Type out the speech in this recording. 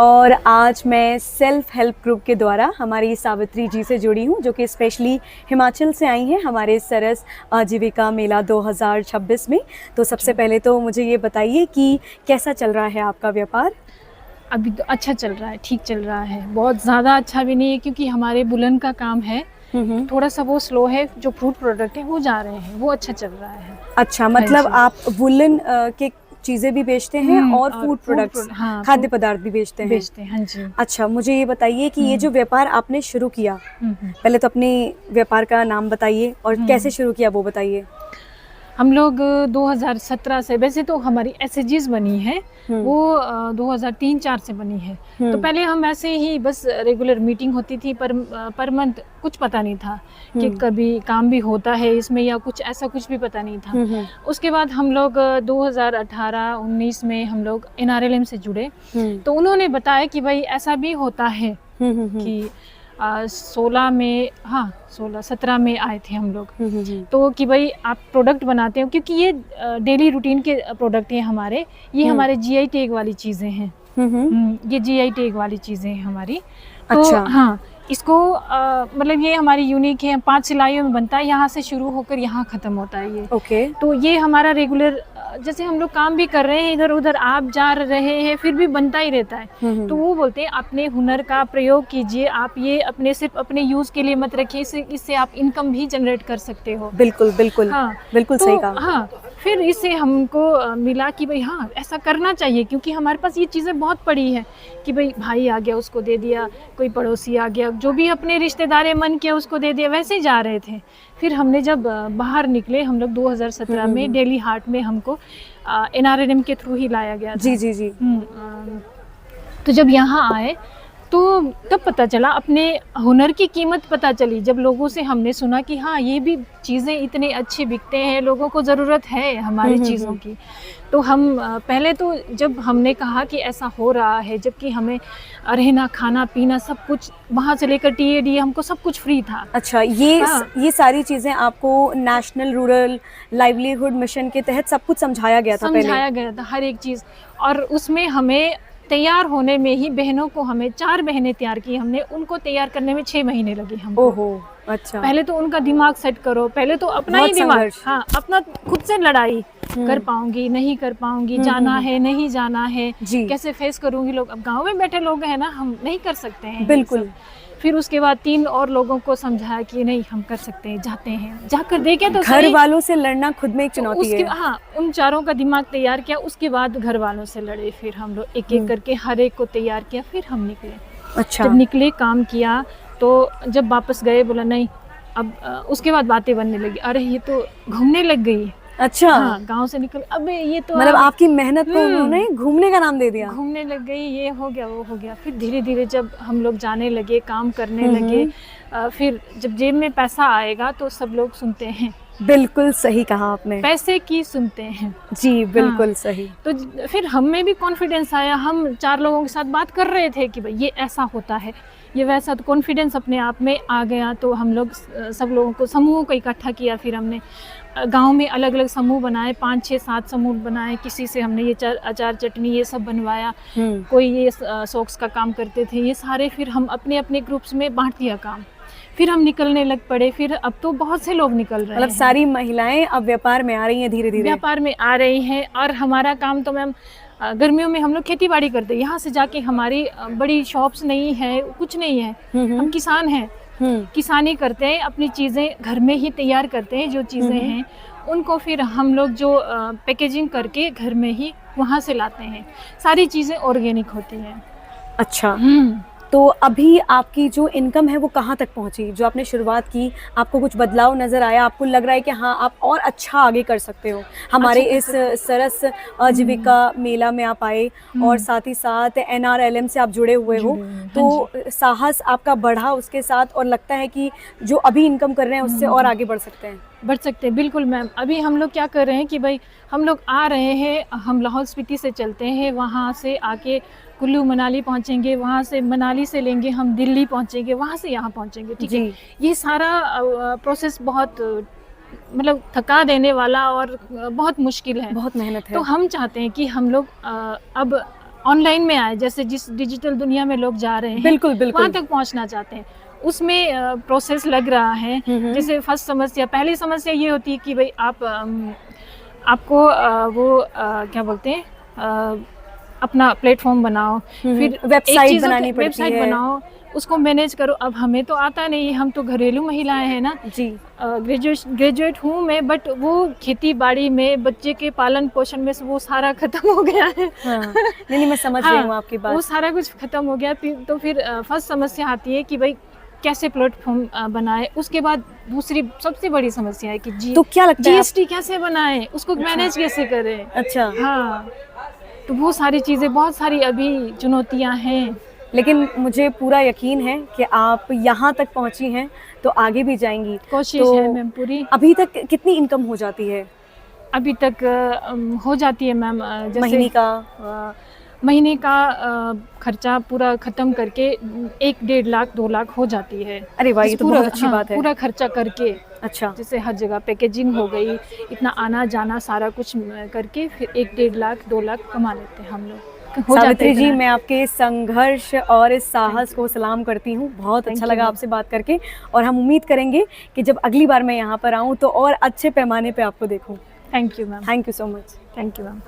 और आज मैं सेल्फ हेल्प ग्रुप के द्वारा हमारी सावित्री जी से जुड़ी हूँ, जो कि स्पेशली हिमाचल से आई हैं हमारे सरस आजीविका मेला 2026 में। तो सबसे पहले तो मुझे ये बताइए कि कैसा चल रहा है आपका व्यापार? अभी तो अच्छा चल रहा है, ठीक चल रहा है। बहुत ज़्यादा अच्छा भी नहीं है क्योंकि हमारे वूलन का काम है, थोड़ा सा वो स्लो है। जो फ्रूट प्रोडक्ट है वो जा रहे हैं, वो अच्छा चल रहा है। अच्छा, मतलब आप वुलन के चीज़ें भी बेचते हैं और फूड प्रोडक्ट्स, हाँ, खाद्य पदार्थ भी बेचते हैं? हाँ जी। अच्छा, मुझे ये बताइए कि ये जो व्यापार आपने शुरू किया, पहले तो अपने व्यापार का नाम बताइए और कैसे शुरू किया वो बताइए। हम लोग 2017 से, वैसे तो हमारी एसएचजीज बनी है वो 2003-4 से बनी है। तो पहले हम ऐसे ही बस रेगुलर मीटिंग होती थी, पर मंथ कुछ पता नहीं था कि कभी काम भी होता है इसमें या कुछ ऐसा, कुछ भी पता नहीं था। उसके बाद हम लोग 2018-19 में हम लोग NRLM से जुड़े, तो उन्होंने बताया कि भाई ऐसा भी होता है कि 17 में आए थे हम लोग। तो कि भाई आप प्रोडक्ट बनाते हो, क्योंकि ये डेली रूटीन के प्रोडक्ट हैं हमारे, ये हमारे GI टैग वाली चीज़ें हैं। ये GI टैग वाली चीज़ें हैं हमारी। तो अच्छा। हाँ, इसको मतलब ये हमारी यूनिक है, 5 सिलाइयों में बनता है, यहाँ से शुरू होकर यहाँ ख़त्म होता है ये। ओके। तो ये हमारा रेगुलर, जैसे हम लोग काम भी कर रहे हैं इधर उधर, आप जा रहे हैं, फिर भी बनता ही रहता है। तो वो बोलते हैं अपने हुनर का प्रयोग कीजिए, आप ये अपने सिर्फ अपने यूज़ के लिए मत रखिए, इससे आप इनकम भी जनरेट कर सकते हो। बिल्कुल बिल्कुल। हाँ, बिल्कुल तो सही कहा। हाँ, फिर इससे हमको मिला कि भाई हाँ, ऐसा करना चाहिए, क्योंकि हमारे पास ये चीज़ें बहुत पड़ी है कि भाई आ गया उसको दे दिया, कोई पड़ोसी आ गया, जो भी अपने रिश्तेदार मन किया उसको दे दिया, वैसे ही जा रहे थे। फिर हमने जब बाहर निकले, हम लोग 2017 में डेली हाट में हमको NRLM के थ्रू ही लाया गया था। जी जी जी। तो जब यहाँ आए तो तब पता चला, अपने हुनर की कीमत पता चली जब लोगों से हमने सुना कि हाँ, ये भी चीज़ें इतने अच्छे बिकते हैं, लोगों को ज़रूरत है हमारी चीज़ों की। तो हम पहले तो जब हमने कहा कि ऐसा हो रहा है, जबकि हमें रहना खाना पीना सब कुछ वहाँ से लेकर TAD हमको सब कुछ फ्री था। अच्छा, ये सारी चीज़ें आपको नेशनल रूरल लाइवलीहुड मिशन के तहत सब कुछ समझाया गया था? समझाया गया था हर एक चीज़, और उसमें हमें तैयार होने में ही, बहनों को हमें 4 बहनें तैयार की हमने, उनको तैयार करने में 6 महीने लगे हमको। ओहो, अच्छा। पहले तो उनका दिमाग सेट करो, पहले तो अपना ही दिमाग, हाँ, अपना खुद से लड़ाई, कर पाऊंगी नहीं कर पाऊंगी, जाना है नहीं जाना है, कैसे फेस करूंगी लोग। अब गांव में बैठे लोग हैं ना, हम नहीं कर सकते हैं। बिल्कुल। फिर उसके बाद 3 और लोगों को समझाया कि नहीं, हम कर सकते हैं, जाते हैं, जाकर देखे तो घर वालों से लड़ना खुद में एक चुनौती है। हाँ, उन 4 का दिमाग तैयार किया, उसके बाद घर वालों से लड़े, फिर हम लोग एक एक करके हर एक को तैयार किया, फिर हम निकले। अच्छा। जब निकले, काम किया, तो जब वापस गए बोला नहीं, अब उसके बाद बातें बनने लगी, अरे ये तो घूमने लग गई। अच्छा। हाँ, गांव से निकल, अबे ये तो मतलब आपकी मेहनत को उन्होंने घूमने का नाम दे दिया। घूमने लग गई, ये हो गया वो हो गया। फिर धीरे धीरे जब हम लोग जाने लगे, काम करने लगे, फिर जब जेब में पैसा आएगा तो सब लोग सुनते हैं। बिल्कुल सही कहा आपने, पैसे की सुनते हैं। जी बिल्कुल। हाँ। सही। तो फिर हम में भी कॉन्फिडेंस आया, हम 4 लोगों के साथ बात कर रहे थे कि भाई ये ऐसा होता है, ये वैसा, तो कॉन्फिडेंस अपने आप में आ गया। तो हम लोग सब लोगों को, समूहों को इकट्ठा किया, फिर हमने गांव में अलग अलग समूह बनाए, 5, 6, 7 समूह बनाए। किसी से हमने ये अचार चटनी ये सब बनवाया, कोई ये सॉक्स का काम करते थे, ये सारे फिर हम अपने अपने ग्रुप्स में बांट दिया काम। फिर हम निकलने लग पड़े, फिर अब तो बहुत से लोग निकल रहे हैं। मतलब सारी महिलाएं अब व्यापार में आ रही हैं, धीरे धीरे व्यापार में आ रही हैं। और हमारा काम तो मैम, गर्मियों में हम लोग खेती बाड़ी करते हैं, यहाँ से जाके हमारी बड़ी शॉप्स नहीं है, कुछ नहीं है, हम किसान हैं, किसानी करते हैं, अपनी चीज़ें घर में ही तैयार करते हैं, जो चीज़ें हैं उनको फिर हम लोग जो पैकेजिंग करके घर में ही वहाँ से लाते हैं। सारी चीज़ें ऑर्गेनिक होती हैं। अच्छा। तो अभी आपकी जो इनकम है वो कहाँ तक पहुँची? जो आपने शुरुआत की, आपको कुछ बदलाव नज़र आया? आपको लग रहा है कि हाँ, आप और अच्छा आगे कर सकते हो? हमारे इस सरस आजीविका मेला में आप आए और साथ ही साथ NRLM से आप जुड़े हुए हो, तो साहस आपका बढ़ा उसके साथ, और लगता है कि जो अभी इनकम कर रहे हैं उससे और आगे बढ़ सकते हैं? बढ़ सकते हैं, बिल्कुल मैम। अभी हम लोग क्या कर रहे हैं कि भाई हम लोग आ रहे हैं, हम लाहौल स्पीति से चलते हैं, वहाँ से आके कुल्लू मनाली पहुँचेंगे, वहाँ से मनाली से लेंगे हम दिल्ली पहुँचेंगे, वहाँ से यहाँ पहुँचेंगे, ठीक है। ये सारा प्रोसेस बहुत मतलब थका देने वाला और बहुत मुश्किल है। बहुत मेहनत है। तो हम चाहते हैं कि हम लोग अब ऑनलाइन में आए, जैसे जिस डिजिटल दुनिया में लोग जा रहे हैं बिल्कुल वहाँ बिल्कुल। तक पहुँचना चाहते हैं। उसमें प्रोसेस लग रहा है। जैसे फर्स्ट समस्या, पहली समस्या ये होती है कि भाई आपको क्या बोलते हैं, अपना प्लेटफॉर्म बनाओ, फिर वेबसाइट बनानी पड़ती वेबसाइट है। बनाओ, उसको मैनेज करो। अब हमें तो आता नहीं, हम तो घरेलू महिलाएं हैं ना। जी। ग्रेजुएट हूँ मैं, बट वो खेती बाड़ी में, बच्चे के पालन पोषण में से वो सारा खत्म हो गया है। हाँ, नहीं मैं समझ रही हूँ आपकी वो बात। सारा कुछ खत्म हो गया। फिर फर्स्ट समस्या आती है कि भाई कैसे प्लेटफॉर्म बनाए। उसके बाद दूसरी सबसे बड़ी समस्या है कि तो क्या लगता है GST कैसे बनाए, उसको मैनेज कैसे करें। अच्छा। हाँ, तो वो सारी चीज़ें, बहुत सारी अभी चुनौतियाँ हैं। लेकिन मुझे पूरा यकीन है कि आप यहाँ तक पहुँची हैं तो आगे भी जाएंगी। कोशिश तो है मैम पूरी। अभी तक कितनी इनकम हो जाती है अभी तक हो जाती है मैम, जैसे महीने का? महीने का खर्चा पूरा ख़त्म करके 1-1.5 लाख 2 लाख हो जाती है। अरे वाह, ये जैसे तो बहुत अच्छी बात है। पूरा खर्चा करके, अच्छा। जैसे हर जगह पैकेजिंग हो गई, इतना आना जाना सारा कुछ करके फिर 1-1.5 लाख 2 लाख कमा लेते हैं हम लोग। हो जाता है सावित्री जी, इतना। मैं आपके इस संघर्ष और इस साहस को सलाम करती हूँ। बहुत Thank अच्छा you, लगा ma'am. आपसे बात करके, और हम उम्मीद करेंगे कि जब अगली बार मैं यहाँ पर आऊँ तो और अच्छे पैमाने पे आपको देखूँ। Thank you ma'am. Thank you so much. Thank you ma'am.